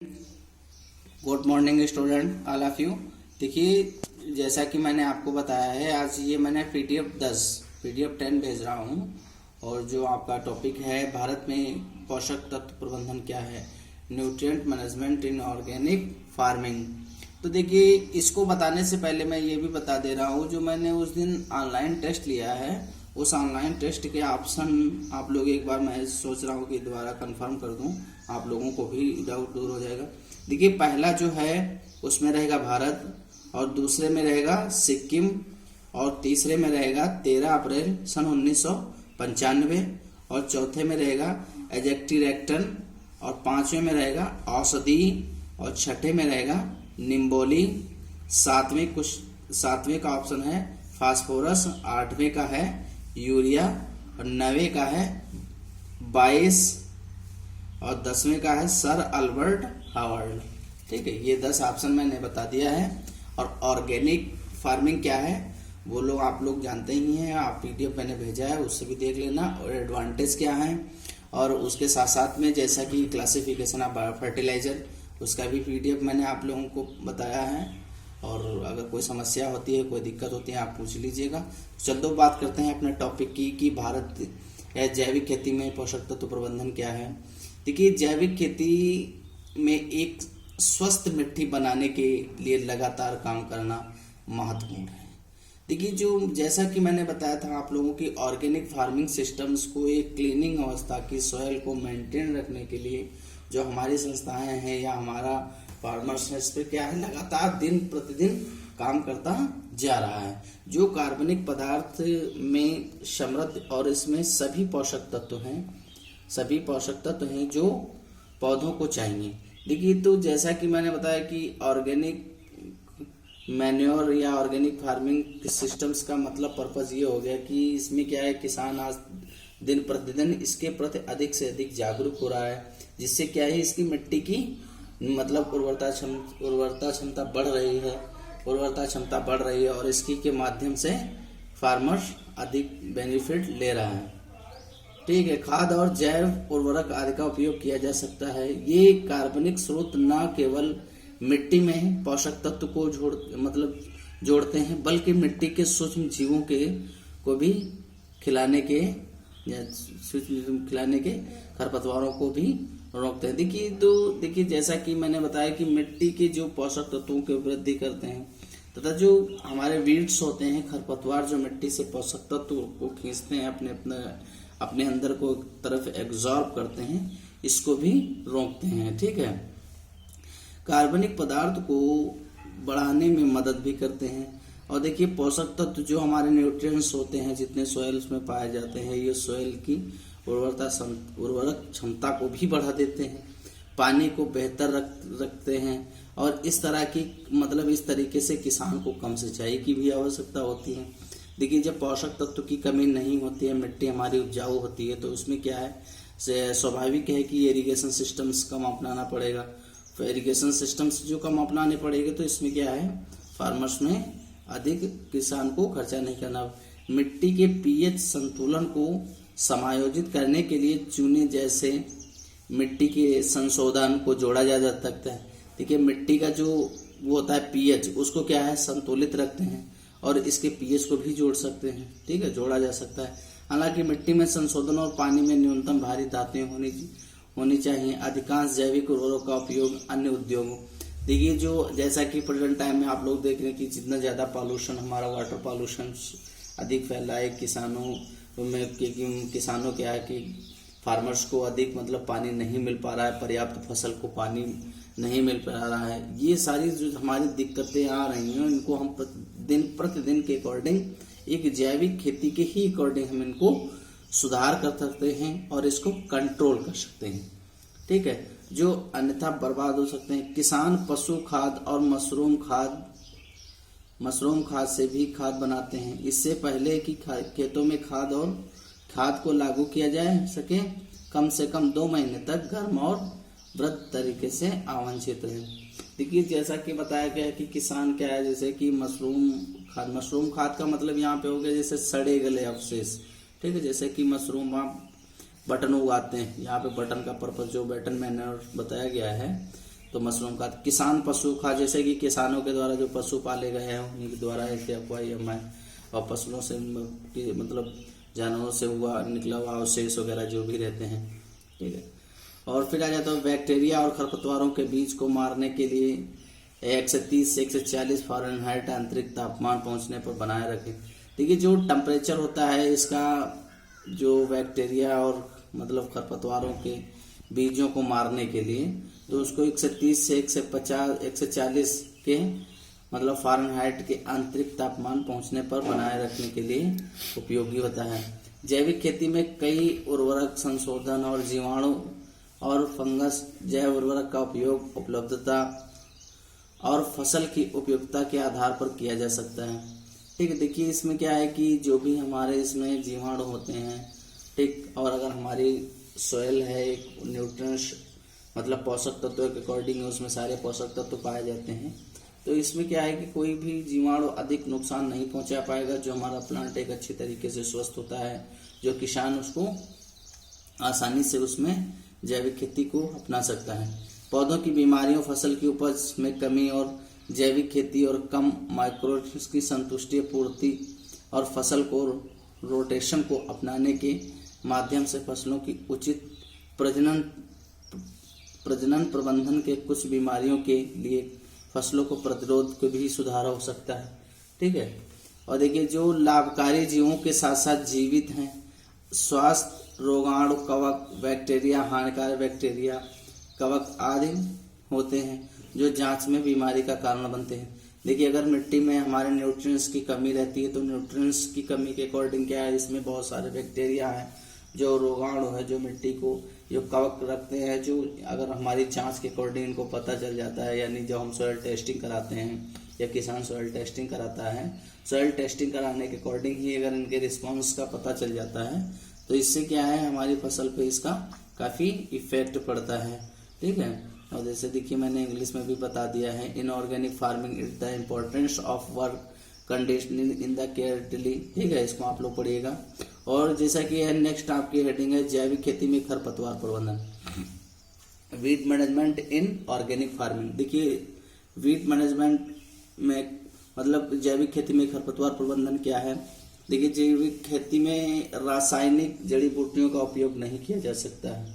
Good morning student all of you. देखिए, जैसा कि मैंने आपको बताया है, आज ये मैंने पीडीएफ 10 भेज रहा हूँ। और जो आपका टॉपिक है, भारत में पोषक तत्व प्रबंधन क्या है, nutrient management in organic farming. तो देखिए, इसको बताने से पहले मैं ये भी बता दे रहा हूँ, जो मैंने उस दिन ऑनलाइन टेस्ट लिया है, उस ऑनलाइन टेस्ट के ऑप्शन आप लोग एक बार मैं सोच रहा हूँ कि दोबारा कंफर्म कर दूँ, आप लोगों को भी डाउट दूर हो जाएगा। देखिए, पहला जो है उसमें रहेगा भारत, और दूसरे में रहेगा सिक्किम, और तीसरे में रहेगा 13 अप्रैल सन 1995, और चौथे में रहेगा एजेक्टिरेक्टन, और पांचवें में रहेगा औषधि, और छठे में रहेगा निम्बोली, सातवें का ऑप्शन है फास्फोरस, आठवें का है यूरिया, और 9वें का है 22, और 10वें का है सर अल्बर्ट हावर्ड। ठीक है, ये 10 ऑप्शन मैंने बता दिया है। और ऑर्गेनिक फार्मिंग क्या है वो लोग आप लोग जानते ही हैं, आप पीडीएफ मैंने भेजा है उससे भी देख लेना, और एडवांटेज क्या है, और उसके साथ साथ में जैसा कि क्लासिफिकेशन ऑफ बायो फर्टिलाइजर, उसका भी पीडीएफ मैंने आप लोगों को बताया है। और अगर कोई समस्या होती है, कोई दिक्कत होती है, आप पूछ लीजिएगा। चलो बात करते हैं अपने टॉपिक की कि भारत जैविक खेती में पोषक तत्व प्रबंधन क्या है। देखिए, जैविक खेती में एक स्वस्थ मिट्टी बनाने के लिए लगातार काम करना महत्वपूर्ण है। देखिए, जो जैसा कि मैंने बताया था आप लोगों की, ऑर्गेनिक फार्मिंग सिस्टम्स को एक क्लीनिंग अवस्था की सॉइल को मेंटेन रखने के लिए जो हमारी संस्थाएं हैं या हमारा फार्मर्स है, इस पर क्या है, लगातार दिन प्रतिदिन काम करता जा रहा है। जो कार्बनिक पदार्थ में समृद्ध, और इसमें सभी पोषक तत्व हैं जो पौधों को चाहिए। देखिए, तो जैसा कि मैंने बताया कि ऑर्गेनिक मैन्योर या ऑर्गेनिक फार्मिंग सिस्टम्स का मतलब पर्पज ये हो गया कि इसमें क्या है, किसान आज दिन प्रतिदिन इसके प्रति अधिक से अधिक जागरूक हो रहा है, जिससे क्या है, इसकी मिट्टी की मतलब उर्वरता क्षमता बढ़ रही है, और इसकी के माध्यम से फार्मर्स अधिक बेनिफिट ले रहा है। ठीक है, खाद और जैव उर्वरक आदि का उपयोग किया जा सकता है। ये कार्बनिक स्रोत न केवल मिट्टी में पोषक तत्व को जोड़ते हैं, बल्कि मिट्टी के सूक्ष्म जीवों को भी खिलाने के खरपतवारों को भी रोकते हैं। देखिए, जैसा कि मैंने बताया कि मिट्टी के जो पोषक तत्वों की वृद्धि करते हैं, तथा जो हमारे वीड्स होते हैं, खरपतवार, जो मिट्टी से पोषक तत्व को खींचते हैं, अपने अंदर को तरफ एब्जॉर्ब करते हैं, इसको भी रोकते हैं। ठीक है, कार्बनिक पदार्थ को बढ़ाने में मदद भी करते हैं। और देखिए, पोषक तत्व जो हमारे न्यूट्रिएंट्स होते हैं, जितने सॉइल्स में पाए जाते हैं, ये सॉइल की उर्वरक क्षमता को भी बढ़ा देते हैं, पानी को बेहतर रखते हैं, और इस तरीके से किसान को कम सिंचाई की भी आवश्यकता होती है। देखिए, जब पोषक तत्व की कमी नहीं होती है, मिट्टी हमारी उपजाऊ होती है, तो उसमें क्या है, स्वाभाविक है कि इरिगेशन सिस्टम्स कम अपनाना पड़ेगा। तो इरिगेशन सिस्टम्स जो कम अपनाने पड़ेगा, तो इसमें क्या है, फार्मर्स में अधिक किसान को खर्चा नहीं करना। मिट्टी के पीएच संतुलन को समायोजित करने के लिए चूने जैसे मिट्टी के संशोधन को जोड़ा जा सकता है। देखिए, मिट्टी का जो वो होता है पीएच, उसको क्या है, संतुलित रखते हैं, और इसके पीएच को भी जोड़ सकते हैं। ठीक है, जोड़ा जा सकता है। हालांकि मिट्टी में संशोधन और पानी में न्यूनतम भारी धातुएं होनी चाहिए। अधिकांश जैविक उर्वरकों का उपयोग अन्य उद्योगों, देखिए, जो जैसा कि प्रेजेंट टाइम में आप लोग देख रहे हैं कि जितना ज्यादा पॉल्यूशन, हमारा वाटर पॉल्यूशन अधिक फैला है, किसानों क्या है कि फार्मर्स को अधिक पानी नहीं मिल पा रहा है, पर्याप्त फसल को पानी नहीं मिल पा रहा है। ये सारी जो हमारी दिक्कतें आ रही हैं, इनको हम दिन प्रतिदिन के अकॉर्डिंग, एक जैविक खेती के ही अकॉर्डिंग हम इनको सुधार कर सकते हैं और इसको कंट्रोल कर सकते हैं। ठीक है, जो अन्यथा बर्बाद हो सकते हैं। किसान पशु खाद और मशरूम खाद से भी खाद बनाते हैं। इससे पहले कि खेतों में खाद को लागू किया जा सके, कम से कम 2 महीने तक गर्म और वृद्ध तरीके से आवांछित रहे। देखिए, जैसा कि बताया गया है कि किसान क्या है, जैसे कि मशरूम खाद का मतलब यहाँ पे हो गया जैसे सड़े गले अवशेष। ठीक है, जैसे कि मशरूम आप बटन उगाते हैं, यहाँ पे बटन का पर्पज जो बटन मैंने बताया गया है, तो मशरूम का किसान पशु खा, जैसे कि किसानों के द्वारा जो पशु पाले गए हैं उन्हीं के द्वारा ऐसे अफवाह और फसलों से मतलब जानवरों से हुआ निकला हुआ अवशेष वगैरह जो भी रहते हैं, ठीक है। और फिर आ जाता है बैक्टीरिया और खरपतवारों के बीज को मारने के लिए 130 से 140 फ़ारेनहाइट आंतरिक तापमान पहुंचने पर बनाए रखें। देखिए जो टेम्परेचर होता है इसका, जो बैक्टीरिया और मतलब खरपतवारों के बीजों को मारने के लिए, तो उसको 130 से 140 के मतलब फ़ारेनहाइट के आंतरिक तापमान पहुंचने पर बनाए रखने के लिए उपयोगी होता है। जैविक खेती में कई उर्वरक संशोधन और जीवाणु और फंगस जैव उर्वरक का उपयोग उपलब्धता और फसल की उपयुक्तता के आधार पर किया जा सकता है, ठीक है। देखिए इसमें क्या है कि जो भी हमारे इसमें जीवाणु होते हैं, ठीक, और अगर हमारी सॉइल है एक न्यूट्रिएंट्स मतलब पोषक तत्वों के अकॉर्डिंग उसमें सारे पोषक तत्व पाए जाते हैं, तो इसमें क्या है कि कोई भी जीवाणु अधिक नुकसान नहीं पहुंचा पाएगा। जो हमारा प्लांट एक अच्छी तरीके से स्वस्थ होता है, जो किसान उसको आसानी से उसमें जैविक खेती को अपना सकता है। पौधों की बीमारियों, फसल की उपज में कमी और जैविक खेती और कम माइक्रोब्स की संतुष्टि पूर्ति और फसल को रोटेशन को अपनाने के माध्यम से फसलों की उचित प्रजनन प्रबंधन के कुछ बीमारियों के लिए फसलों को प्रतिरोध को भी सुधार हो सकता है, ठीक है। और देखिए जो लाभकारी जीवों के साथ साथ जीवित हैं, स्वास्थ्य रोगाणु, कवक, बैक्टीरिया, हानिकारक बैक्टीरिया, कवक आदि होते हैं जो जांच में बीमारी का कारण बनते हैं। देखिए अगर मिट्टी में हमारे न्यूट्रिएंट्स की कमी रहती है तो न्यूट्रिएंट्स की कमी के अकॉर्डिंग क्या है, इसमें बहुत सारे बैक्टीरिया हैं, जो रोगाणु है, जो मिट्टी को जो कवक रखते हैं, जो अगर हमारी जांच के अकॉर्डिंग इनको पता चल जाता है, यानी जब हम सॉइल टेस्टिंग कराते हैं या किसान सॉइल टेस्टिंग कराता है, सॉइल टेस्टिंग कराने के अकॉर्डिंग ही अगर इनके रिस्पॉन्स का पता चल जाता है तो इससे क्या है हमारी फसल पे इसका काफ़ी इफेक्ट पड़ता है, ठीक है। और जैसे देखिए मैंने इंग्लिश में भी बता दिया है, inorganic farming is the importance of work conditioning in the carefully, ठीक है, इसको आप लोग पढ़िएगा। और जैसा कि है नेक्स्ट आपकी हेडिंग है जैविक खेती में खरपतवार प्रबंधन, weed management in organic farming. देखिए वीड मैनेजमेंट में मतलब जैविक खेती में खरपतवार प्रबंधन क्या है। देखिए जैविक खेती में रासायनिक जड़ी बूटियों का उपयोग नहीं किया जा सकता है,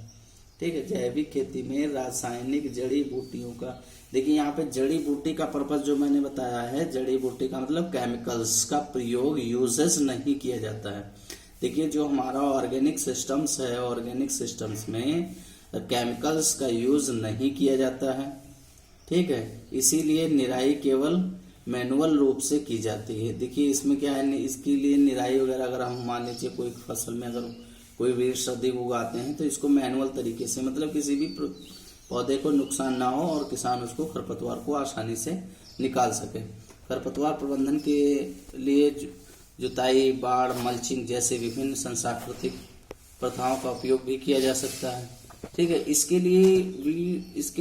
ठीक है। जैविक खेती में रासायनिक जड़ी बूटियों का, देखिए यहाँ पे जड़ी बूटी का पर्पस जो मैंने बताया है, जड़ी बूटी का मतलब केमिकल्स का प्रयोग यूजेस नहीं किया जाता है। देखिए जो हमारा ऑर्गेनिक सिस्टम्स है, ऑर्गेनिक सिस्टम्स में केमिकल्स का यूज नहीं किया जाता है, ठीक है। इसीलिए निराई केवल मैनुअल रूप से की जाती है। देखिए इसमें क्या है, इसके लिए निराई वगैरह अगर हम मान लीजिए कोई फसल में अगर कोई वीड्स अधिक उगाते हैं तो इसको मैनुअल तरीके से मतलब किसी भी पौधे को नुकसान ना हो और किसान उसको खरपतवार को आसानी से निकाल सके। खरपतवार प्रबंधन के लिए जुताई, बाड़, मल्चिंग जैसे विभिन्न सांस्कृतिक प्रथाओं का उपयोग भी किया जा सकता है, ठीक है। इसके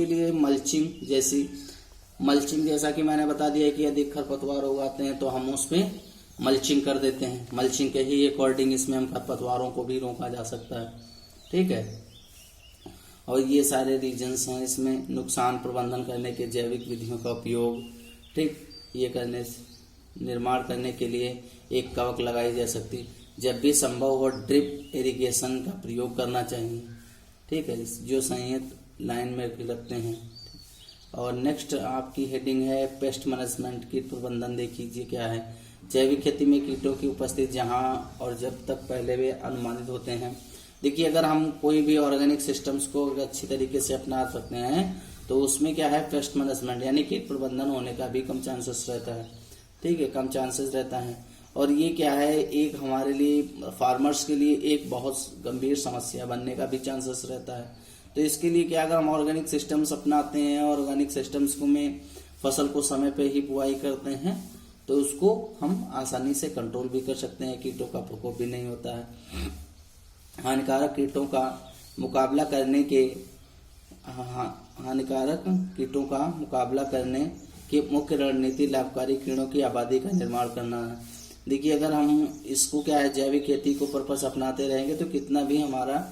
लिए मल्चिंग जैसा कि मैंने बता दिया कि अधिक खरपतवार उगाते हैं तो हम उस पर मल्चिंग कर देते हैं। मल्चिंग के ही अकॉर्डिंग इसमें हम खरपतवारों को भी रोका जा सकता है, ठीक है। और ये सारे रीजन्स हैं इसमें नुकसान प्रबंधन करने के जैविक विधियों का उपयोग, ठीक, ये करने निर्माण करने के लिए एक कवक लगाई जा सकती है। जब भी संभव हो ड्रिप इरिगेशन का प्रयोग करना चाहिए, ठीक है, जो संयत लाइन में रखते हैं। और नेक्स्ट आपकी हेडिंग है पेस्ट मैनेजमेंट, कीट प्रबंधन। देखिए क्या है, जैविक खेती में कीटों की उपस्थिति जहां और जब तक पहले वे अनुमानित होते हैं। देखिए अगर हम कोई भी ऑर्गेनिक सिस्टम्स को अच्छी तरीके से अपना सकते हैं तो उसमें क्या है पेस्ट मैनेजमेंट यानी कीट प्रबंधन होने का भी कम चांसेस रहता है, ठीक है, कम चांसेस रहता है। और ये क्या है, एक हमारे लिए फार्मर्स के लिए एक बहुत गंभीर समस्या बनने का भी चांसेस रहता है। तो इसके लिए क्या, अगर हम ऑर्गेनिक सिस्टम्स अपनाते हैं, ऑर्गेनिक सिस्टम्स को में फसल को समय पे ही बुआई करते हैं तो उसको हम आसानी से कंट्रोल भी कर सकते हैं, कीटों का प्रकोप भी नहीं होता है। हानिकारक कीटों का मुकाबला करने की मुख्य रणनीति लाभकारी कीड़ों की आबादी का निर्माण करना है। देखिए अगर हम इसको क्या है जैविक खेती को पर्पस अपनाते रहेंगे तो कितना भी हमारा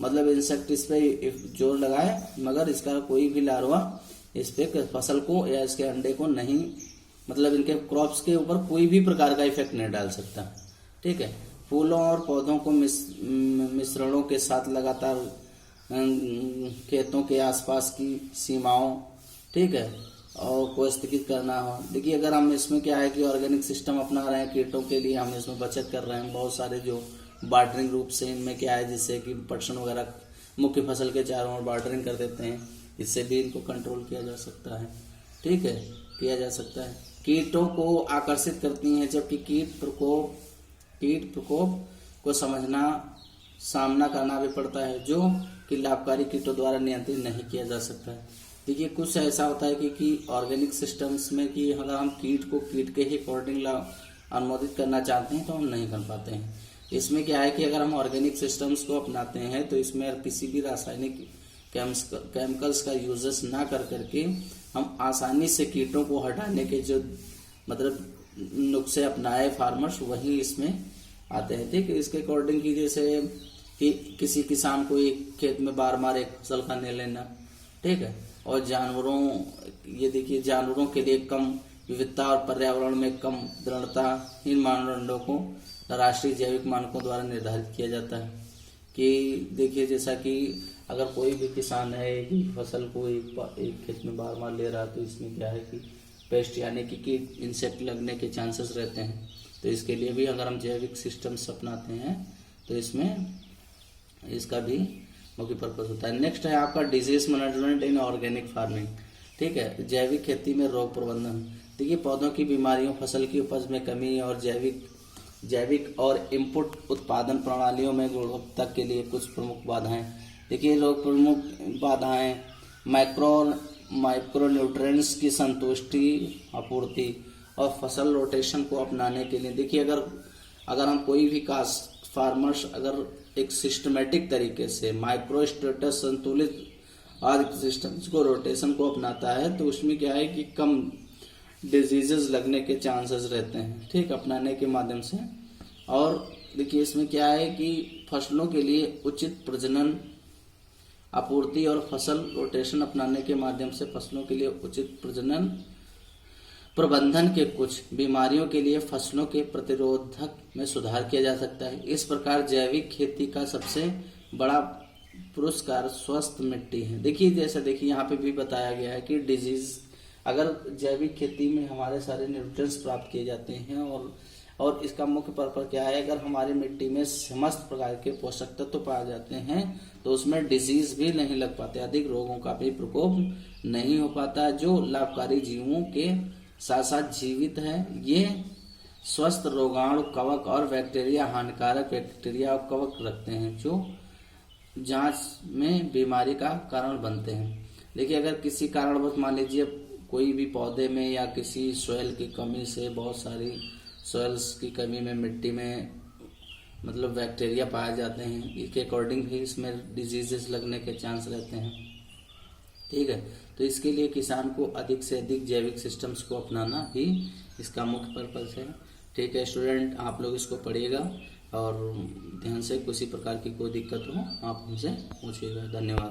मतलब इंसेक्ट इस पे जोर लगाए मगर इसका कोई भी लार्वा इस पे फसल को या इसके अंडे को नहीं, मतलब इनके क्रॉप्स के ऊपर कोई भी प्रकार का इफेक्ट नहीं डाल सकता। ठीक है। फूलों और पौधों को मिश्रणों के साथ लगातार खेतों के आसपास की सीमाओं, ठीक है, और को स्थगित करना हो। देखिए अगर हम इसमें क्या है कि ऑर्गेनिक सिस्टम अपना रहे हैं कीटों के लिए, हम इसमें बचत कर रहे हैं। बहुत सारे जो बार्टरिंग रूप से इनमें क्या है, जिससे कि पटसन वगैरह मुख्य फसल के चारों ओर बार्टरिंग कर देते हैं, इससे भी इनको कंट्रोल किया जा सकता है। ठीक है, किया जा सकता है। कीटों को आकर्षित करती हैं, जबकि कीट प्रकोप को सामना करना भी पड़ता है, जो कि लाभकारी कीटों द्वारा नियंत्रित नहीं किया जा सकता है। देखिए कुछ ऐसा होता है कि ऑर्गेनिक सिस्टम्स में कि अगर हम कीट को कीट के ही अकॉर्डिंग अनुमोदित करना चाहते हैं तो हम नहीं कर पाते हैं। इसमें क्या है कि अगर हम ऑर्गेनिक सिस्टम्स को अपनाते हैं तो इसमें किसी भी रासायनिक केमिकल्स का यूजेस ना कर करके हम आसानी से कीटों को हटाने के जो मतलब नुस्खे अपनाए फार्मर्स, वही इसमें आते हैं। ठीक है। इसके अकॉर्डिंग की जैसे कि किसी किसान को एक खेत में बार एक फसल का नहीं लेना, ठीक है, और जानवरों, ये देखिए जानवरों के लिए कम विविधता और पर्यावरण में कम दृढ़ता, इन मानदंडों को राष्ट्रीय जैविक मानकों द्वारा निर्धारित किया जाता है। कि देखिए जैसा कि अगर कोई भी किसान है एक ही फसल को एक खेत में बार ले रहा है तो इसमें क्या है कि पेस्ट यानी कि कीट इंसेक्ट लगने के चांसेस रहते हैं। तो इसके लिए भी अगर हम जैविक सिस्टम्स अपनाते हैं तो इसमें इसका भी मुख्य पर्पज होता है। नेक्स्ट है आपका disease management in organic farming. ठीक है, जैविक खेती में रोग प्रबंधन। देखिए पौधों की बीमारियों, फसल की उपज में कमी और जैविक और इनपुट उत्पादन प्रणालियों में गुणवत्ता के लिए कुछ प्रमुख बाधाएं। देखिए प्रमुख बाधाएं माइक्रो न्यूट्रिएंट्स की संतुष्टि आपूर्ति और फसल रोटेशन को अपनाने के लिए। देखिए अगर हम कोई भी फार्मर्स अगर एक सिस्टमेटिक तरीके से माइक्रो स्टेटस संतुलित आदि सिस्टम्स को रोटेशन को अपनाता है तो उसमें क्या है कि कम डिजीजेस लगने के चांसेस रहते हैं। ठीक, अपनाने के माध्यम से। और देखिए इसमें क्या है कि फसलों के लिए उचित प्रजनन आपूर्ति और फसल रोटेशन अपनाने के माध्यम से फसलों के लिए उचित प्रजनन प्रबंधन के कुछ बीमारियों के लिए फसलों के प्रतिरोधक में सुधार किया जा सकता है। इस प्रकार जैविक खेती का सबसे बड़ा पुरस्कार स्वस्थ मिट्टी है। देखिए यहाँ पे भी बताया गया है कि डिजीज, अगर जैविक खेती में हमारे सारे न्यूट्रिएंट्स प्राप्त किए जाते हैं और इसका मुख्य पर्पज क्या है, अगर हमारी मिट्टी में समस्त प्रकार के पोषक तत्व पाए जाते हैं तो उसमें डिजीज भी नहीं लग पाते, अधिक रोगों का भी प्रकोप नहीं हो पाता, जो लाभकारी जीवों के साथ साथ जीवित है। ये स्वस्थ रोगाणु, कवक और बैक्टीरिया, हानिकारक बैक्टीरिया और कवक रखते हैं जो जांच में बीमारी का कारण बनते हैं। देखिए अगर किसी कारणवश मान लीजिए कोई भी पौधे में या किसी सॉइल की कमी से, बहुत सारी सॉइल्स की कमी में मिट्टी में मतलब बैक्टीरिया पाए जाते हैं, इसके अकॉर्डिंग भी इसमें डिजीजेस लगने के चांस रहते हैं। ठीक है, तो इसके लिए किसान को अधिक से अधिक जैविक सिस्टम्स को अपनाना ही इसका मुख्य पर्पज है। ठीक है स्टूडेंट, आप लोग इसको पढ़िएगा और ध्यान से, किसी प्रकार की कोई दिक्कत हो आप हमसे पूछिएगा। धन्यवाद।